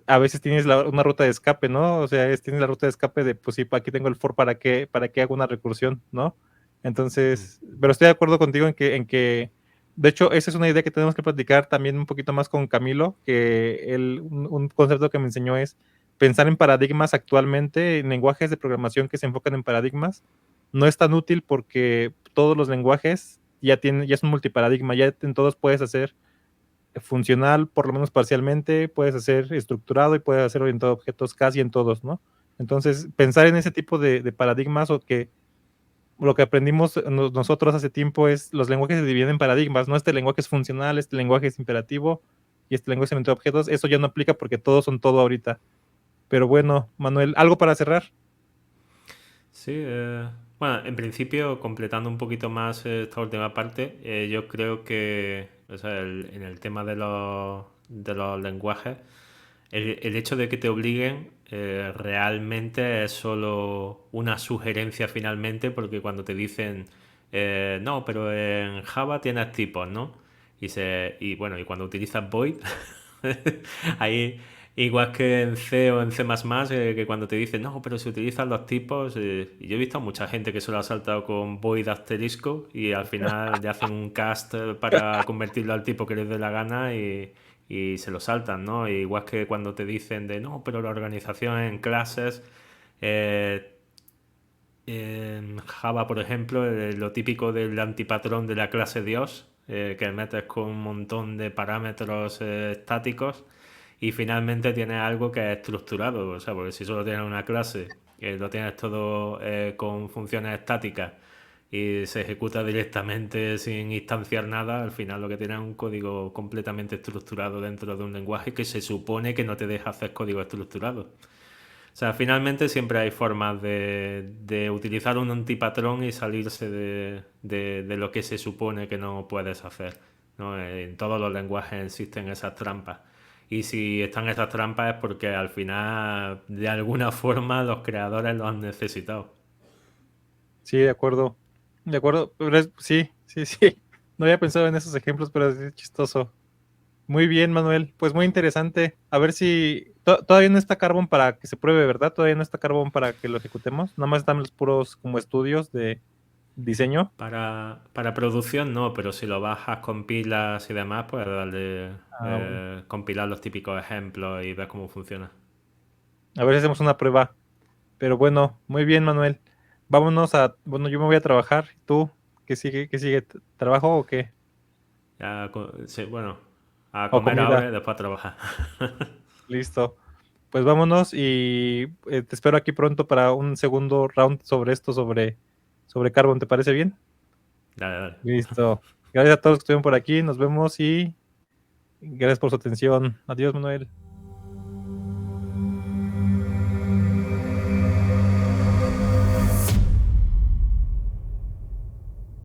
a veces tienes una ruta de escape, ¿no? O sea, tienes la ruta de escape de, pues sí, aquí tengo el for para que haga una recursión, ¿no? Entonces, pero estoy de acuerdo contigo en que, de hecho, esa es una idea que tenemos que platicar también un poquito más con Camilo, que un concepto que me enseñó es pensar en paradigmas actualmente, en lenguajes de programación que se enfocan en paradigmas, no es tan útil porque todos los lenguajes ya es un multiparadigma, ya en todos puedes hacer funcional, por lo menos parcialmente, puedes hacer estructurado y puedes hacer orientado a objetos casi en todos, ¿no? Entonces, pensar en ese tipo de paradigmas o que lo que aprendimos nosotros hace tiempo es los lenguajes se dividen en paradigmas, ¿no? Este lenguaje es funcional, este lenguaje es imperativo y este lenguaje es orientado a objetos. Eso ya no aplica porque todos son todo ahorita. Pero bueno, Manuel, ¿algo para cerrar? Sí, bueno, en principio, completando un poquito más esta última parte, yo creo que o sea, en el tema de los lenguajes, el hecho de que te obliguen realmente es solo una sugerencia finalmente, porque cuando te dicen, no, pero en Java tienes tipos, ¿no? Y bueno, y cuando utilizas void, ahí, igual que en C o en C++, que cuando te dicen, no, pero si utilizan los tipos, y yo he visto a mucha gente que se lo ha saltado con void asterisco y al final le hacen un cast para convertirlo al tipo que les dé la gana y se lo saltan, ¿no? Igual que cuando te dicen de, no, pero la organización en clases, eh, en Java, por ejemplo, lo típico del antipatrón de la clase Dios, que metes con un montón de parámetros estáticos y finalmente tienes algo que es estructurado. O sea, porque si solo tienes una clase, que lo tienes todo con funciones estáticas y se ejecuta directamente sin instanciar nada, al final lo que tienes es un código completamente estructurado dentro de un lenguaje que se supone que no te deja hacer código estructurado. O sea, finalmente siempre hay formas de utilizar un antipatrón y salirse de lo que se supone que no puedes hacer, ¿no? En todos los lenguajes existen esas trampas. Y si están esas trampas es porque al final, de alguna forma, los creadores lo han necesitado. Sí, de acuerdo. De acuerdo. Pero sí, sí, sí. No había pensado en esos ejemplos, pero es chistoso. Muy bien, Manuel. Pues muy interesante. A ver si todavía no está Carbon para que se pruebe, ¿verdad? Todavía no está Carbon para que lo ejecutemos. Nada más están los puros como estudios de diseño. Para producción no, pero si lo bajas, compilas y demás, pues darle, Ah, bueno. compilar los típicos ejemplos y ver cómo funciona. A ver si hacemos una prueba. Pero bueno, muy bien, Manuel. Vámonos a, bueno, yo me voy a trabajar. ¿Tú qué sigue? ¿Qué sigue? ¿Trabajo o qué? Ya, sí, bueno, a ¿O comer comida? ahora y después a trabajar. Listo. Pues vámonos y te espero aquí pronto para un segundo round sobre esto, sobre Carbon. ¿Te parece bien? Dale, dale. Listo. Gracias a todos que estuvieron por aquí. Nos vemos y gracias por su atención. Adiós, Manuel.